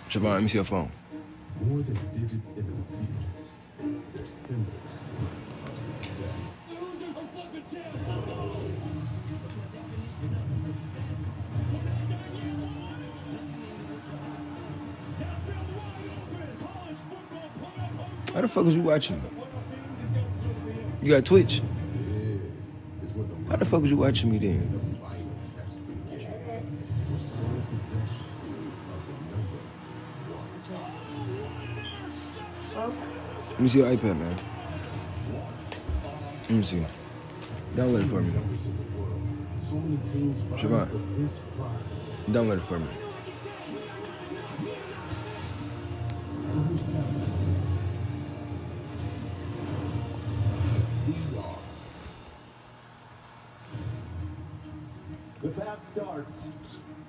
Javon, let me see your phone. More than digits in the sequence, they're symbols of success. How the fuck is you watching me? You got Twitch? This is where the How the fuck is you watching me then? the final test begins for sole possession of the number one. Let me see your iPad, man. Let me see. Download it for me. Numbers in the world. So many teams vying Javon. for this prize. Download it for me. Who's counting? We are. The path starts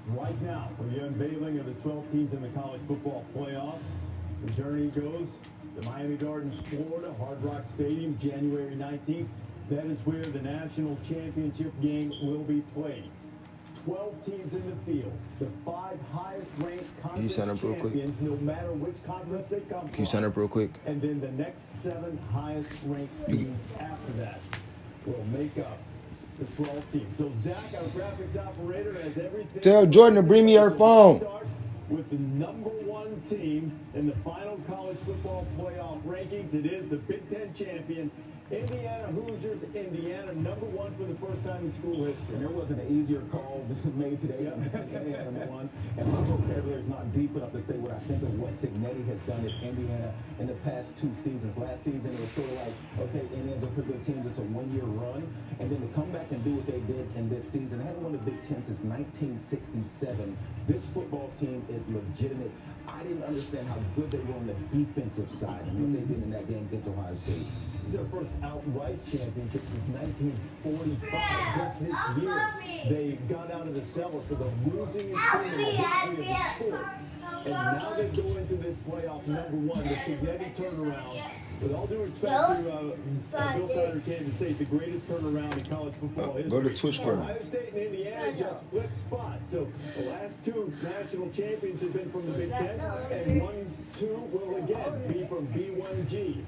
right now with the unveiling of the 12 teams in the college football playoff. The journey goes to Miami Gardens, Florida, Hard Rock Stadium, January 19th. That is where the national championship game will be played. 12 teams in the field, the 5 highest ranked conference sign up real quick? champions, no matter which conference they come from. Can you sign up real quick? And then the next 7 highest ranked teams after that will make up the 12 teams. So Zach, our graphics operator, has everything. Tell Jordan to bring me her phone. Start with the number 1 team in the final college football playoff rankings. It is the Big Ten champion, Indiana Hoosiers. Indiana number 1 for the first time in school history. And there wasn't an easier call made today. Indiana number 1. And my vocabulary is not deep enough to say what I think of what Signetti has done at Indiana in the past 2 seasons. Last season, it was sort of like, okay, Indiana's a pretty good team, just a one-year run. And then to come back and do what they did in this season, they haven't won the Big Ten since 1967. This football team is legitimate. I didn't understand how good they were on the defensive side and what they did in that game against Ohio State. This is their first outright championship since 1945. Just this year, they got out of the cellar for the losing team in the history of the sport. And now they go into this playoff number 1, the Signetti turnaround. With all due respect to Bill Snyder, Kansas State, the greatest turnaround in college football history. Go to Twitch for me. Ohio State and Indiana just flipped spots. So the last 2 national champions have been from the Big Ten, and 1-2 will again be from B1G.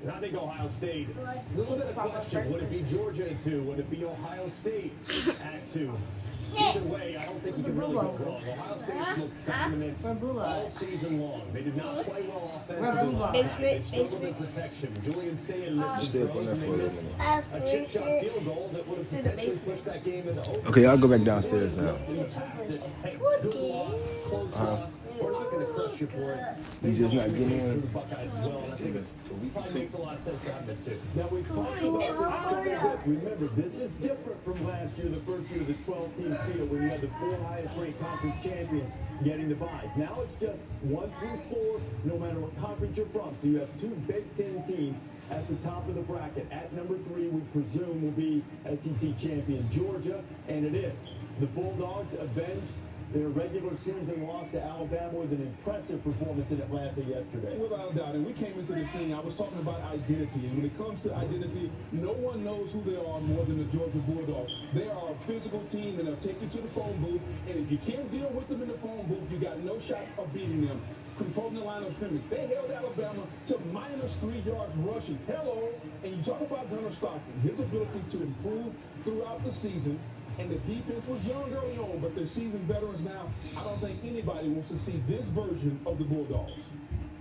And I think Ohio State, a little bit of question. Would it be Georgia at 2? Would it be Ohio State at 2? Either way, I don't think you can really go wrong. Ohio State's looked dominant all season long. They did not play well offensively. They struggled in protection. Julian Saying missed Stay up on that for a a chip shot field goal that would have potentially pushed that game into overtime. Okay, I'll go back downstairs now. Hey, good loss, close loss. We're not going to crush you for it. You just not getting Through in? the Buckeyes as well, and I think it probably makes a lot of sense to have them too. Now we've talked about this quite a bit. Remember, this is different from last year, the first year of the 12-team field, where you had the 4 highest-ranked conference champions getting the byes. Now it's just 1 through 4, no matter what conference you're from. So you have 2 Big Ten teams at the top of the bracket. At number 3, we presume will be SEC champion Georgia, and it is. The Bulldogs avenged their regular season loss to Alabama with an impressive performance in Atlanta yesterday. Without a doubt, and we came into this thing, I was talking about identity, and when it comes to identity, no one knows who they are more than the Georgia Bulldogs. They are a physical team, and they'll take you to the phone booth, and if you can't deal with them in the phone booth, you got no shot of beating them. Controlling the line of scrimmage. They held Alabama to -3 yards rushing. Hello, and you talk about Gunnar Stockton, his ability to improve throughout the season. And the defense was young early on, but they're seasoned veterans now. I don't think anybody wants to see this version of the Bulldogs.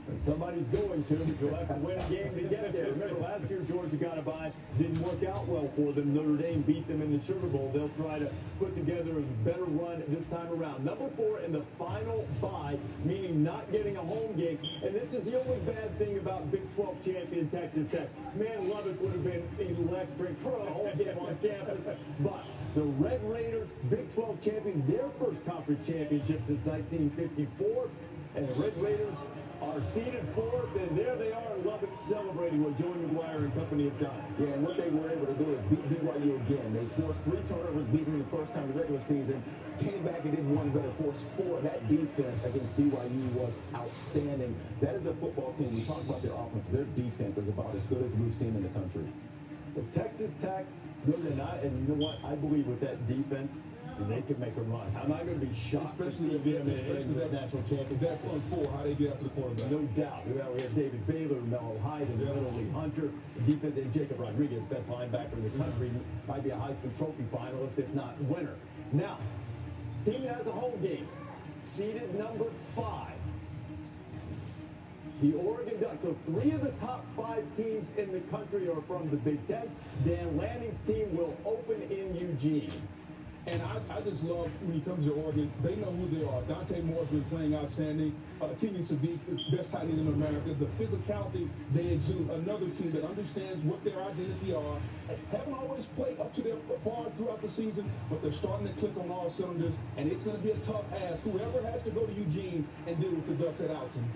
And somebody's going to, but you'll have to win a game to get there. Remember, last year Georgia got a bye. Didn't work out well for them. Notre Dame beat them in the Sugar Bowl. They'll try to put together a better run this time around. Number 4 in the final bye, meaning not getting a home game. And this is the only bad thing about Big 12 champion Texas Tech. Man, Lubbock would have been electric for a home game on campus. But the Red Raiders, Big 12 champion, their first conference championship since 1954. And the Red Raiders are seeded 4th, and there they are in Lubbock celebrating what Joey McGuire and company have done. Yeah, and what they were able to do is beat BYU again. They forced 3 turnovers, beat them the first time in the regular season, came back and did one better, forced 4. That defense against BYU was outstanding. That is a football team. We talk about their offense. Their defense is about as good as we've seen in the country. So Texas Tech, good or not, and you know what? I believe with that defense, They could make a run. I'm not going to be shocked, Especially if them in the national championship. That front four, how they get after the quarterback. No doubt. We have David Baylor, Mello Hyde, and Lee Hunter. Defense, and Jacob Rodriguez, best linebacker in the country, might be a Heisman Trophy finalist, if not winner. Now, team that has a home game, seeded number 5. The Oregon Ducks. So 3 of the top 5 teams in the country are from the Big Ten. Dan Lanning's team will open in Eugene. And I just love when it comes to Oregon, they know who they are. Dante Moore's been playing outstanding. Kenny Sadiq, best tight end in America. The physicality they exude. Another team that understands what their identity are. Haven't always played up to their bar throughout the season, but they're starting to click on all cylinders. And it's going to be a tough ask. Whoever has to go to Eugene and deal with the Ducks at Alton.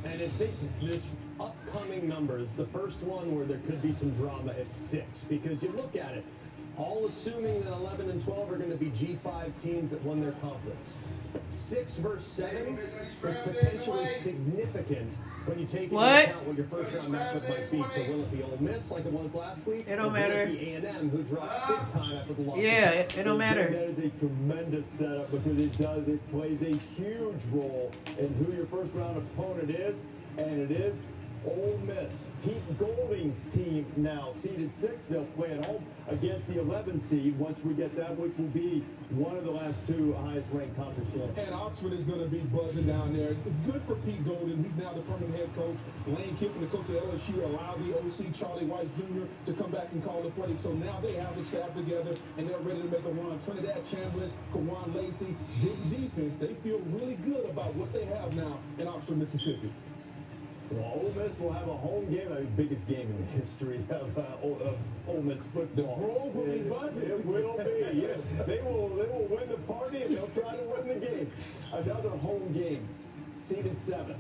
And I think this upcoming numbers, the first one where there could be some drama at 6, because you look at it, all assuming that 11 and 12 are going to be G5 teams that won their conference. 6 versus 7 is potentially significant when you take into account what your first round matchup might be. So will it be Ole Miss like it was last week? It don't matter. Will it be A&M who dropped big time after the loss? Yeah, it don't matter. That is a tremendous setup because it plays a huge role in who your first round opponent is, and it is Ole Miss. Pete Golding's team now seeded 6. They'll play at home against the 11 seed once we get that, which will be one of the last 2 highest ranked conference champions. And Oxford is going to be buzzing down there. Good for Pete Golding. He's now the permanent head coach. Lane Kiffin, the coach of LSU, allowed the OC, Charlie Weiss Jr., to come back and call the play. So now they have the staff together, and they're ready to make a run. Trinidad Chambliss, Kawan Lacey, this defense, they feel really good about what they have now in Oxford, Mississippi. Well, Ole Miss will have a home game, the biggest game in the history of Ole Miss football. The Grove will be buzzing. It will be, yeah. They will win the party, and they'll try to win the game. Another home game, seeded 7.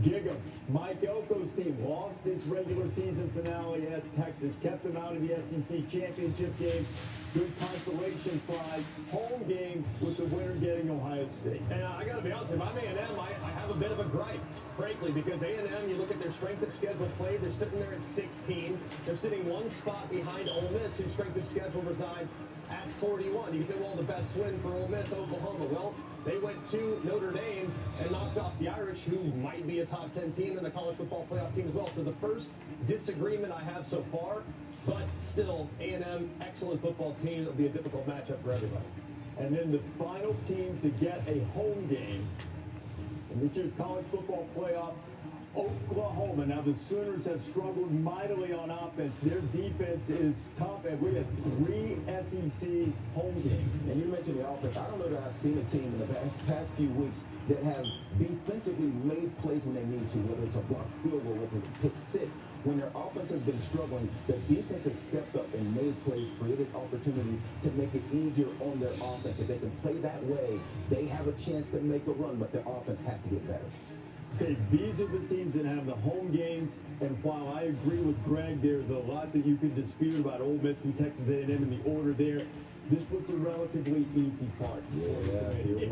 Gig'em, Mike Elko's team, lost its regular season finale at Texas, kept them out of the SEC championship game. Good consolation prize, home game with the winner getting Ohio State. And I got to be honest, if I'm A&M, I have a bit of a gripe, frankly, because A&M, you look at their strength of schedule played, they're sitting there at 16. They're sitting 1 spot behind Ole Miss, whose strength of schedule resides at 41. You can say, well, the best win for Ole Miss, Oklahoma. Well, they went to Notre Dame and knocked off the Irish, who might be a top 10 team in the college football playoff team as well. So the first disagreement I have so far, but still, A&M, excellent football team. It'll be a difficult matchup for everybody. And then the final team to get a home game in this year's college football playoff, Oklahoma. Now, the Sooners have struggled mightily on offense. Their defense is tough, and we have 3 SEC home games. And you mentioned the offense. I don't know that I've seen a team in the past few weeks that have defensively made plays when they need to, whether it's a blocked field goal, whether it's a pick 6. When their offense has been struggling, the defense has stepped up and made plays, created opportunities to make it easier on their offense. If they can play that way, they have a chance to make a run, but their offense has to get better. Okay, these are the teams that have the home games, and while I agree with Greg, there's a lot that you can dispute about Ole Miss and Texas A&M and the order there. This was a relatively easy part. Yeah, okay,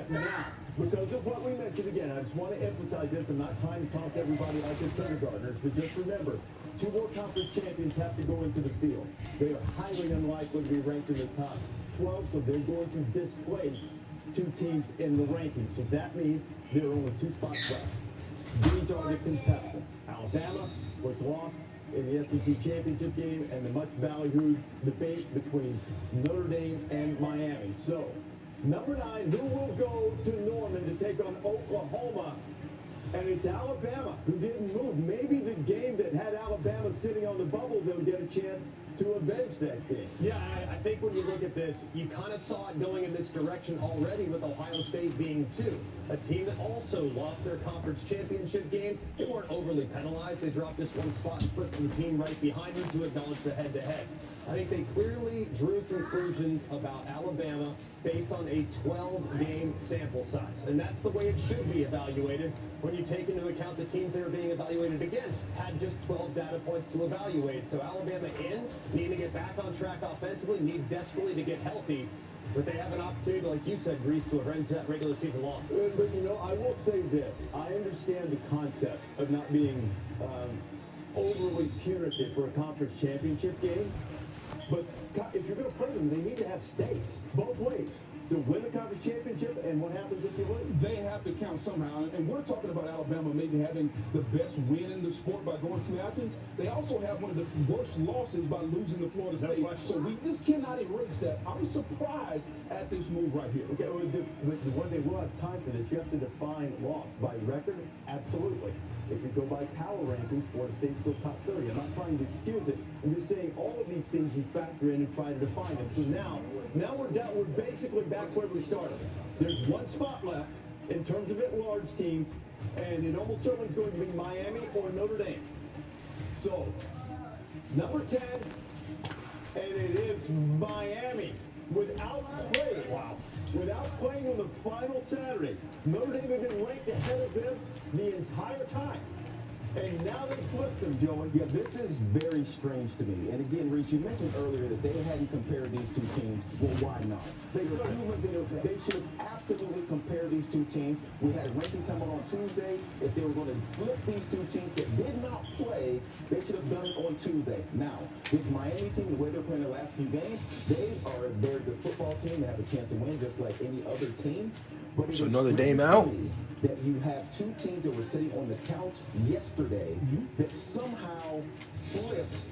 now, because of what we mentioned again, I just want to emphasize this. I'm not trying to talk to everybody like they're kindergartners, but just remember, 2 more conference champions have to go into the field. They are highly unlikely to be ranked in the top 12, so they're going to displace 2 teams in the rankings. So that means there are only 2 spots left. These are the contestants. Alabama was lost in the SEC championship game, and the much ballyhooed debate between Notre Dame and Miami. So, number 9, who will go to Norman to take on Oklahoma? And it's Alabama who didn't move. Maybe the game that had Alabama sitting on the bubble, they'll get a chance to avenge that game. Yeah, I think when you look at this, you kind of saw it going in this direction already with Ohio State being 2. A team that also lost their conference championship game. They weren't overly penalized. They dropped just 1 spot and flipped the team right behind them to acknowledge the head-to-head. I think they clearly drew conclusions about Alabama based on a 12-game sample size. And that's the way it should be evaluated when you take into account the teams they were being evaluated against had just 12 data points to evaluate. So Alabama need to get back on track offensively, need desperately to get healthy. But they have an opportunity, like you said, Grease, to avenge that regular season loss. But, you know, I will say this. I understand the concept of not being overly punitive for a conference championship game. But if you're going to play them, they need to have stakes both ways to win the conference championship. And what happens if you lose? They have to count somehow. And we're talking about Alabama maybe having the best win in the sport by going to Athens. They also have one of the worst losses by losing to Florida State. So we just cannot erase that. I'm surprised at this move right here. Okay, well, the one day we'll have time for this. You have to define loss by record. Absolutely. If you go by power rankings, Florida State's still top 30. I'm not trying to excuse it. I'm just saying all of these things you factor in and try to define them. So now we're basically back where we started. There's one spot left in terms of at-large teams, and it almost certainly is going to be Miami or Notre Dame. So, number 10, and it is Miami without playing. Wow. Without playing on the final Saturday. Notre Dame had been ranked ahead of them the entire time. And now they flipped them, Joey. Yeah, this is very strange to me. And again, Reese, you mentioned earlier that they hadn't compared these two teams. Well, why not? They're humans, and they should have absolutely compared these two teams. We had a ranking coming on Tuesday. If they were going to flip these two teams that did not play, they should have done it on Tuesday. Now, this Miami team, the way they're playing the last few games, they are a very good football team. They have a chance to win just like any other team. But So Notre Dame out? That you have two teams that were sitting on the couch yesterday that somehow flipped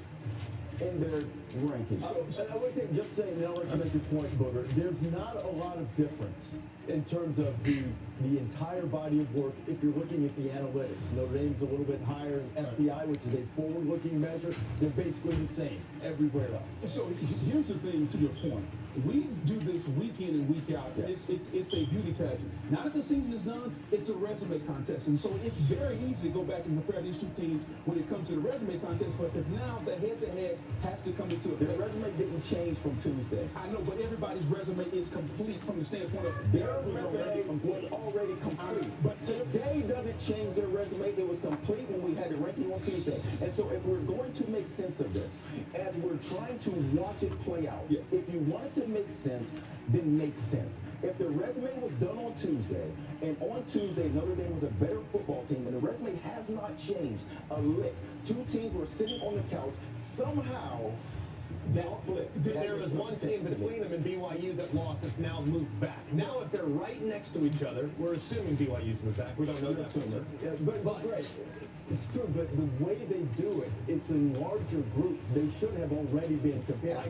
in their rankings. I would say, just saying, and I'll let you make your point, Booger. There's not a lot of difference in terms of the entire body of work if you're looking at the analytics. Notre Dame's a little bit higher in FBI, which is a forward-looking measure. They're basically the same everywhere else. So here's the thing, to your point. We do this week in and week out. And it's a beauty pageant. Now that the season is done, it's a resume contest. And so it's very easy to go back and compare these two teams when it comes to the resume contest, because now the head-to-head has to come into effect. The resume didn't change from Tuesday. I know, but everybody's resume is complete from the standpoint of Their resume was already complete. But today doesn't change their resume. It was complete when we had the ranking on Tuesday. And so if we're going to make sense of this, as we're trying to watch it play out, if you want it to make sense, then make sense. If the resume was done on Tuesday, and on Tuesday Notre Dame was a better football team, and the resume has not changed a lick. Two teams were sitting on the couch. Somehow that flipped. There was one team between them and BYU that lost. It's now moved back. Now, if they're right next to each other, we're assuming BYU's moved back. We don't know that. Yeah, but right. It's true, but the way they do it, it's in larger groups. They should have already been compared. I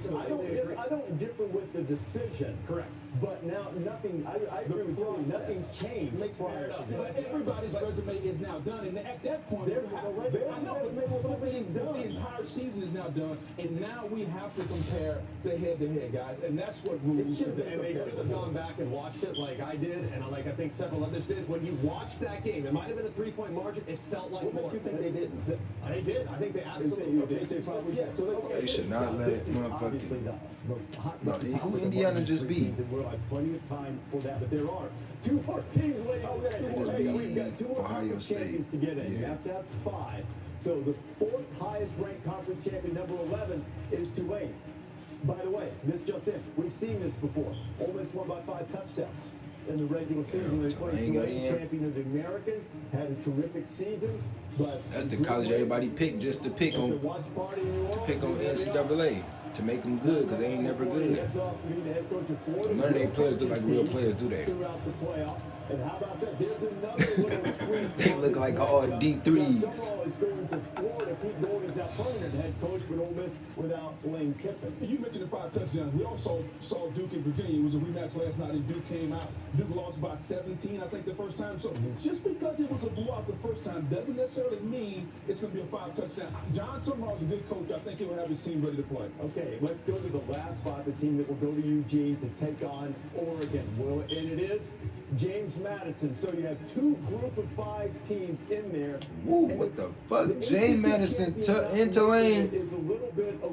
don't differ with the decision. Correct. But now nothing. I agree with you. Nothing's changed. Makes sense. But everybody's resume is now done, and at that point, Their I know, but the entire season is now done, and now we have to compare the head-to-head, guys, and that's what rules. And they should have gone back and watched it like I did, and like I think several others did. When you watched that game, it might have been a 3-point margin. It felt like more. What you think they didn't? They did. I think they absolutely did. They should not let motherfucking. No, who Indiana just beat? We'll have plenty of time for that, but there are two more teams waiting. We've got two more Ohio conference State. champions to get in. Yeah. You have to have 5. So the 4th highest ranked conference champion, number 11, is Tulane. By the way, this just in. We've seen this before. Ole Miss won by 5 touchdowns in the regular season. They played Tulane, champion of the American, had a terrific season. But That's the college everybody picked just to pick on NCAA to make them good, because they ain't never good. None of their players look like real players, do they? And how about that? There's another little twist. They look like all D3s. It's going to Florida. Pete Gold is now permanent head coach, but Ole Miss without Lane Kiffin. You mentioned the 5 touchdowns. We also saw Duke in Virginia. It was a rematch last night, and Duke came out. Duke lost by 17, I think, the first time. So just because it was a blowout the first time doesn't necessarily mean it's going to be a 5-touchdown. John Summerall's a good coach. I think he'll have his team ready to play. Okay, let's go to the last spot, the team that will go to Eugene to take on Oregon. Well, and it is James Madison. So you have 2 group of 5 teams in there. Woo, what the fuck? James Madison in Tulane?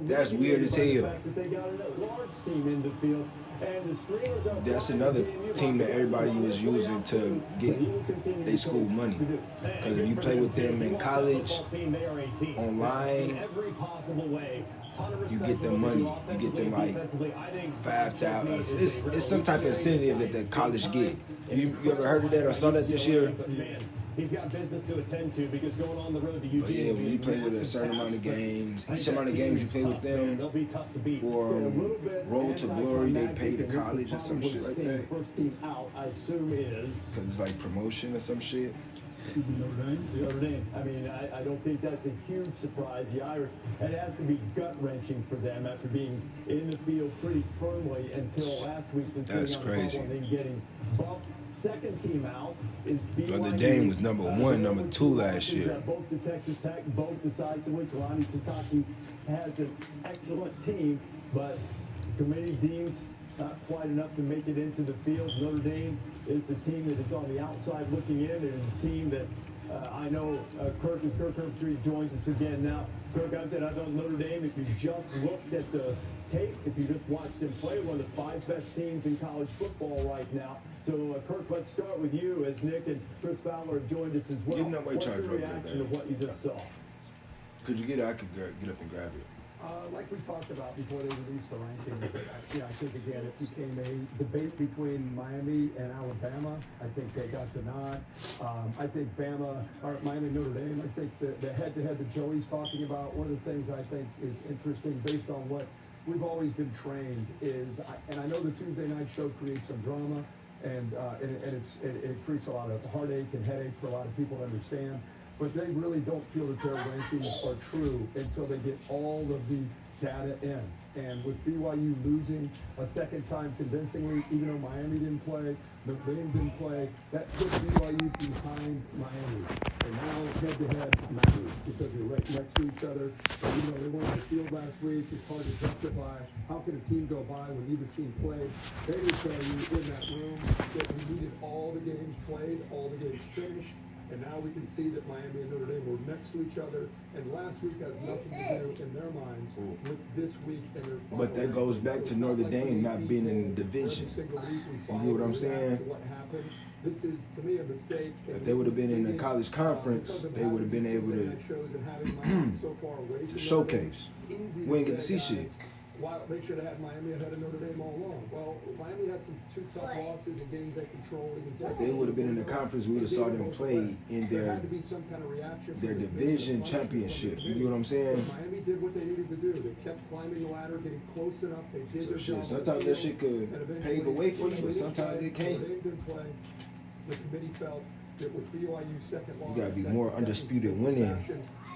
That's weird as hell. They got a large team in the field. And the Streamers are That's another team that everybody was using to get their school money. Because if you play with them in college, online, you get them money. You get them like $5,000. It's some type of incentive that the college get. You ever heard of that or saw that this year? he's got business to attend to because going on the road to But Eugene. yeah, when you play with a certain amount of games, each amount of games you play with them, they'll be tough to beat. or Road to Glory, they pay to college or some shit like that. First team out, I assume, is Cause it's like promotion or some shit. Notre Dame. I mean, I don't think that's a huge surprise. The Irish, it has to be gut-wrenching for them after being in the field pretty firmly until last week. That's crazy. And then getting bumped. Second team out is BYU. Notre Dame was number one, number two last year. Both to Texas Tech, both decisively. Kalani Sitake has an excellent team, but committee deems not quite enough to make it into the field. Notre Dame is the team that is on the outside looking in. It is a team that I know Kirk Herbstreit joins us again now. Kirk, I've said I know Notre Dame. If you just looked at the tape, if you just watched them play, one of the 5 best teams in college football right now. So, Kirk, let's start with you as Nick and Chris Fowler have joined us as well. Give him that white What's charger your over there, reaction babe. to what you just saw? Could you get it? I could get up and grab it. Like we talked about before they released the rankings, I think again it became a debate between Miami and Alabama. I think they got the nod. I think Miami and Notre Dame. I think the head-to-head that Joey's talking about. One of the things I think is interesting, based on what we've always been trained, is, and I know the Tuesday night show creates some drama, and it creates a lot of heartache and headache for a lot of people to understand. But they really don't feel that their rankings are true until they get all of the data in. And with BYU losing a second time convincingly, even though Miami didn't play, Notre Dame didn't play, that put BYU behind Miami. And now head-to-head matters because they're right next to each other. And, they went on the field last week. It's hard to justify. How can a team go by when either team played? They would tell you in that room that we needed all the games played, all the games finished. And now we can see that Miami and Notre Dame were next to each other, and last week has nothing to do in their minds with this week and their final. But that goes back to Notre Dame not being in the division. You get what I'm saying? What happened? This is, to me, a mistake. If they would have been in the college conference, they would have been able to showcase. We ain't get to see shit. Why they should have had Miami ahead of Notre Dame all along. Well, Miami had some 2 tough losses in games they controlled against. If they would have been in the conference, we would have saw them play in their division championship. You get what I'm saying? Miami did what they needed to do. They kept climbing the ladder, getting close enough. They did their job. Sometimes that shit could pave a way for you, but sometimes it can't. They didn't play. The committee felt that with BYU's second loss, You gotta be more undisputed winning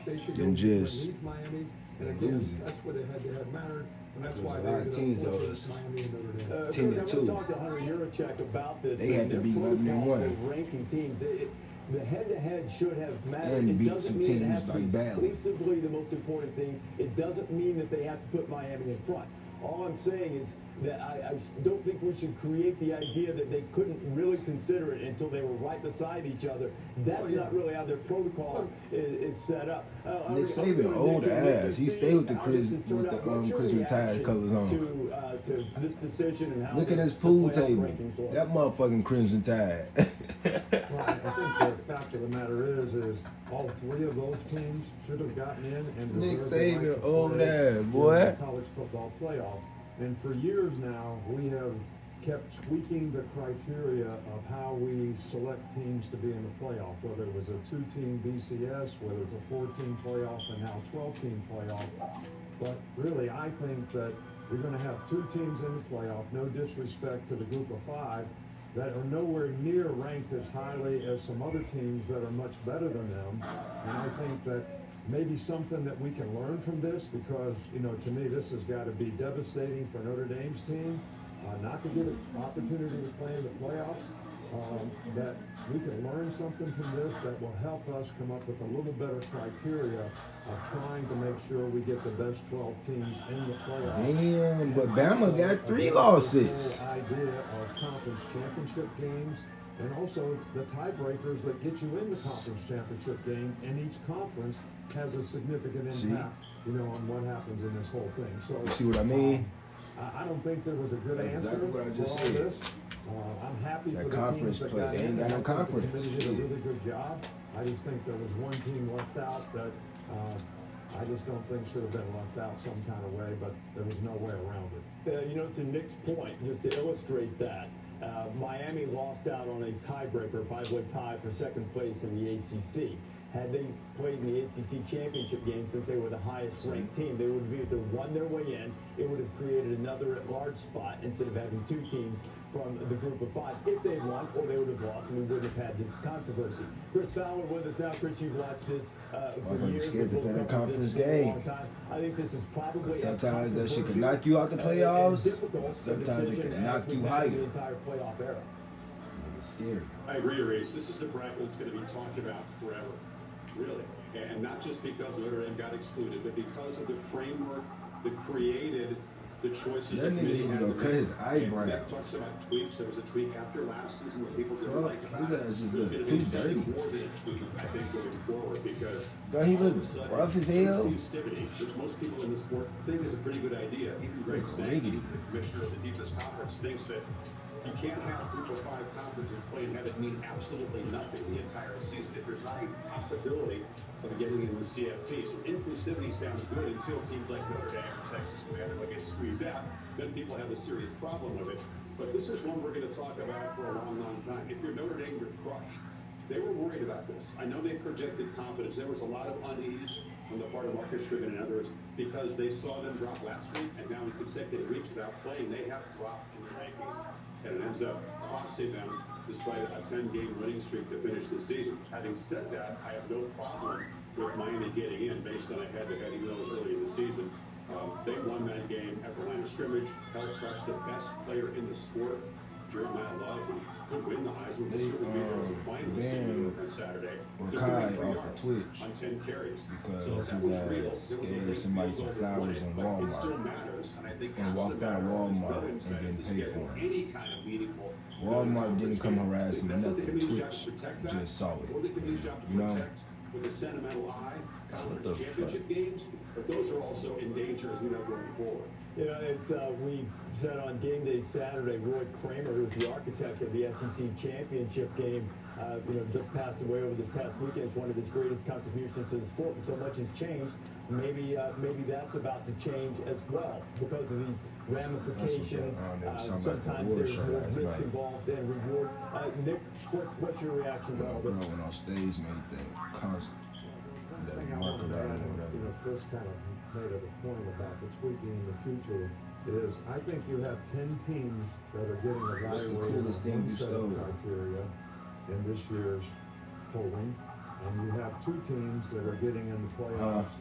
than just Miami. And again, losing. that's where they had mattered. And that's There's why a lot of teams though that's Miami and Notre Dame. 10 and 2. I'm going to talk to Hunter Yurachek about this. They had to be 11 and 1. Ranking teams. The head-to-head should have mattered. And It beat doesn't some mean it teams has to be like badly. exclusively the most important thing. It doesn't mean that they have to put Miami in front. All I'm saying is that I don't think we should create the idea that they couldn't really consider it until they were right beside each other. That's not really how their protocol is set up. Nick Saban old ass. He stayed with the Christmas tide colors on. To this decision and how Look at his pool table. That motherfucking Crimson Tide. Well, I think the fact of the matter is all 3 of those teams should have gotten in and Nick deserved the right Saban to old play ass, in boy. the college football playoff. And for years now, we have kept tweaking the criteria of how we select teams to be in the playoff, whether it was a 2-team BCS, whether it's a 4-team playoff, and now 12-team playoff. But really, I think that we're going to have 2 teams in the playoff, no disrespect to the group of 5, that are nowhere near ranked as highly as some other teams that are much better than them. And I think that maybe something that we can learn from this, because, to me, this has got to be devastating for Notre Dame's team, not to get an opportunity to play in the playoffs, that we can learn something from this that will help us come up with a little better criteria of trying to make sure we get the best 12 teams in the playoffs. Damn, but Bama got 3 losses. The whole idea of conference championship games, and also the tiebreakers that get you in the conference championship game, and each conference has a significant impact, on what happens in this whole thing. So, See what I mean? I don't think there was a good That's answer exactly what I just for all said. this. I'm happy That for the conference teams that play, got they ain't in. got no I think the conference. committee did a Shit. really good job. I just think there was one team left out that I just don't think should have been left out some kind of way, but there was no way around it. To Nick's point, just to illustrate that, Miami lost out on a tiebreaker, 5-way tie for second place in the ACC. Had they played in the ACC championship game, since they were the highest ranked team, they would have either won their way in. It would have created another at-large spot instead of having two teams from the group of 5 if they had won, or they would have lost, and we wouldn't have had this controversy. Chris Fowler with us now. Chris, you've watched this for years. Scared to play that conference For a game. long time. I think this is probably Sometimes that shit can knock you out the playoffs. Difficult Sometimes it can knock you the higher. entire playoff era. It's scary. I agree, Reese. This is a bracket that's going to be talked about forever, really. And not just because Notre Dame got excluded, but because of the framework that created the choices That the nigga committee need to had go to cut make. his eyebrows. And talks about tweaks. There was a tweak after last season where people didn't like about his it. ass just There's look going to too be dirty. more than a tweak, I think, going forward, because Don't he all look of a sudden, rough as hell? inclusivity, which most people in the sport think is a pretty good idea. Even Greg Sankey, Riggedy. the commissioner of the deepest conference, thinks that you can't have a group of 5 conferences play and have it mean absolutely nothing the entire season if there's not a possibility of getting in the CFP. So inclusivity sounds good until teams like Notre Dame or Texas Commander get squeezed out. Then people have a serious problem with it. But this is one we're going to talk about for a long, long time. If you're Notre Dame, you're crushed. They were worried about this. I know they projected confidence. There was a lot of unease on the part of Marcus Shribben and others because they saw them drop last week, and now in consecutive weeks without playing, they have dropped in the rankings. And it ends up costing them despite a 10-game winning streak to finish the season. Having said that, I have no problem with Miami getting in based on a head-to-head, even though it was early in the season. They won that game at the line of scrimmage, held perhaps the best player in the sport, Jeremiah Love, who could win the Heisman, but certainly be there as a finalist in New York on Saturday. They're Rakai 33 off yards of Twitch on 10 carries. because So that his was real. ass There was a gave great somebody field some goal flowers play, in but it still Walmart matters, and I think and has to walked out matter. There's no Walmart and incentive didn't to pay schedule for it. any kind of meaningful Walmart didn't come harass him That's not the nothing. committee's job Twitch to protect that, just saw it. or the committee's job to You know? protect with a sentimental eye the conference championship fuck? games, but those are also in danger as we know going forward. You know, we said on game day Saturday, Roy Kramer, who was the architect of the SEC championship game, just passed away over this past weekend. It's one of his greatest contributions to the sport, and so much has changed. Maybe that's about to change as well because of these ramifications. Sometimes there's more risk involved than reward. Nick, what's your reaction to all Bro, this? when on stage made that remark about it or whatever. Chris kind of made a point about the tweaking in the future is I think you have 10 teams that are getting What's the evaluated coolest on thing one you set of stole? criteria in this year's polling, and you have 2 teams that are getting in the playoffs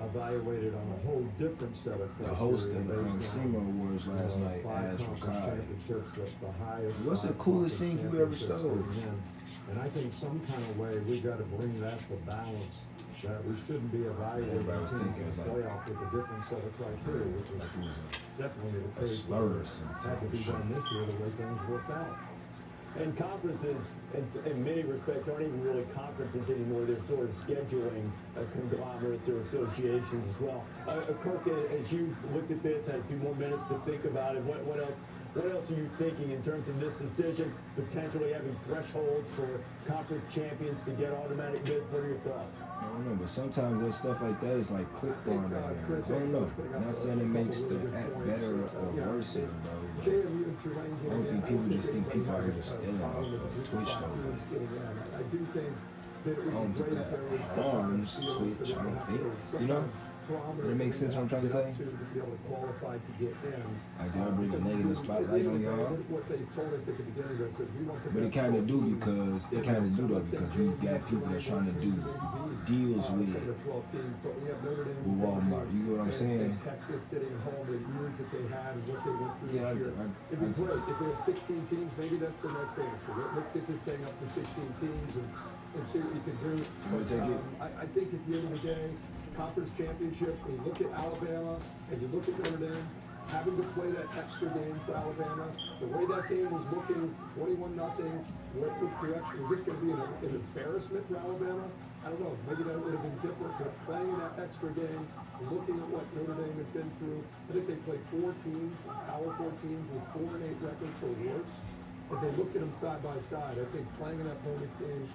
evaluated on a whole different set of criteria. The host of the based on, Streamer Awards last night 5 asked conference Rakai, championships, the highest. what's the 5 coolest conference thing you ever championships stole? getting in. And I think some kind of way we got to bring that to balance. That we shouldn't be evaluating Everybody was teams thinking in it was the like- playoff with a different set of criteria, which is like it was definitely the a case. slur or some Had type to of be shit. done this year the way things worked out. And conferences, in many respects, aren't even really conferences anymore. They're sort of scheduling conglomerates or associations as well. Kirk, as you've looked at this, had a few more minutes to think about it, what else are you thinking in terms of this decision, potentially having thresholds for conference champions to get automatic bids? What are your thoughts? I don't know, but sometimes that stuff like that is like click farm. I don't know. Not saying it makes the app better or worse, though. But I don't think people just think people are just stealing off of Twitch, though. I do think that it I don't would be think great if there was that some harms Twitch. I don't think. You know? Does it make sense what I'm trying to say? To be able to qualify to get in. Like, did I bring a negative spotlight on y'all? What they told us at the beginning of this is we want the But it best kind of 12 do teams. because it kind of do though because you got people that's trying to do deals with Some of the 12 teams, but we have Notre Dame, with Walmart. You get what I'm and saying? Texas sitting home, the years that they had and what they went through Yeah, this year. It'd be great if they had 16 teams. Maybe that's the next answer. Let's get this thing up to 16 teams and see what we can do. wanna take it? I think at the end of the day, conference championships, when you look at Alabama and you look at Notre Dame, having to play that extra game for Alabama, the way that game was looking, 21-0, which direction, was this going to be an embarrassment for Alabama? I don't know, maybe that would have been different, but playing that extra game, looking at what Notre Dame has been through, I think they played 4 teams, Power 4 teams with 4-8 record for worst. As they looked at them side by side, I think playing in that bonus game,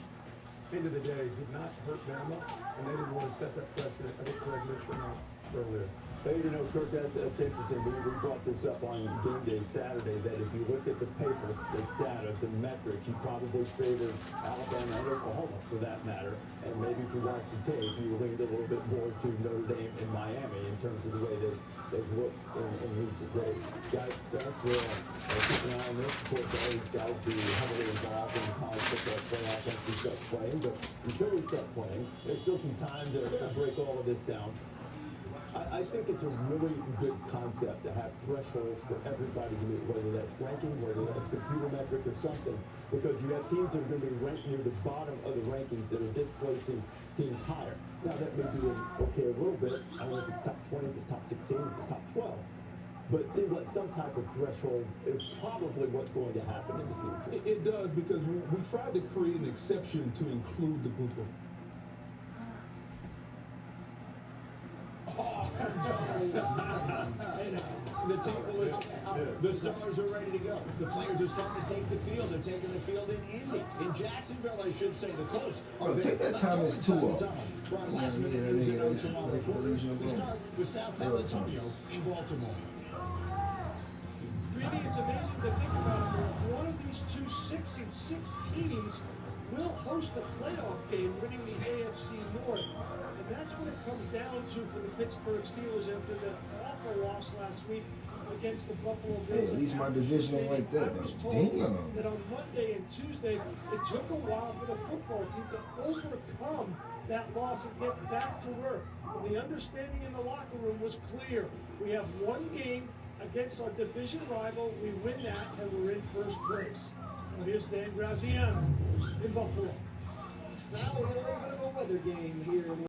end of the day, did not hurt Bama, and they didn't want to set that precedent. I think Greg mentioned that earlier. Hey, you know, Kirk, that's interesting. We brought this up on game day Saturday, that if you look at the paper, the data, the metrics, you probably favored Alabama and Oklahoma for that matter. And maybe if you watched the tape, you leaned a little bit more to Notre Dame and Miami in terms of the way they've looked in recent days. Guys, that's where keep an eye on this. Of course, all these guys be heavily involved in the college football playoff once we start playing. But until we start playing, there's still some time to break all of this down. I think it's a really good concept to have thresholds for everybody to meet, whether that's ranking, whether that's computer metric or something, because you have teams that are going to be ranked near the bottom of the rankings that are displacing teams higher. Now, that may be okay a little bit. I don't know if it's top 20, if it's top 16, if it's top 12. But it seems like some type of threshold is probably what's going to happen in the future. It does, because we tried to create an exception to include the group of The table is out. The stars are ready to go. The players are starting to take the field. They're taking the field in Indy. In Jacksonville, I should say, the Colts are Bro, take that Thomas too off. Right, last minute news and notes from our reporters. We start with South Antonio in Baltimore. Really, it's amazing to think about it. One of these two 6-6 teams will host a playoff game, winning the AFC North. And that's what it comes down to for the Pittsburgh Steelers after the awful loss last week against the Buffalo Bills. Hey, at least my division ain't like that. I was told Damn. that on Monday and Tuesday, it took a while for the football team to overcome that loss and get back to work. And the understanding in the locker room was clear. We have one game against our division rival. We win that, and we're in first place. Now here's Dan Graziano in Buffalo. Sal, we had a little bit of a weather game here in